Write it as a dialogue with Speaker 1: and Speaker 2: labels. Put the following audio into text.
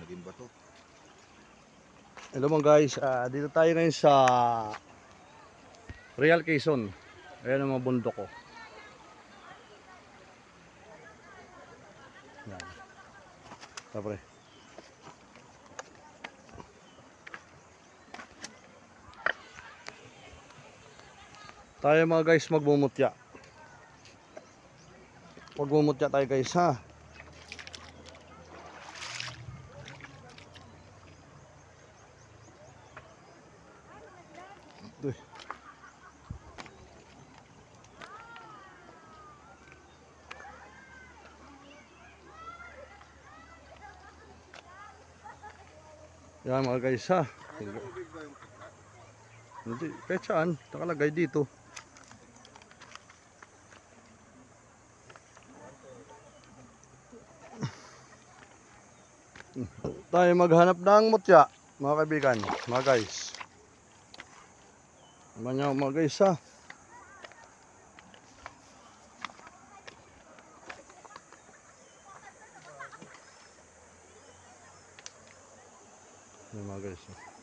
Speaker 1: naging bato.
Speaker 2: Hello mga guys, dito tayo ngayon sa Real Quezon. Ayan ang mga bundok ko. Yan. Tapos tayo mga guys magmumutya. Magmumutya tayo guys ha. Ito. Yan mga guys ha. Hindi, petsaan, nakalagay dito. Tayo maghanap ng mutya, mga kaibigan, mga guys. Mga guys ha. Mga guys.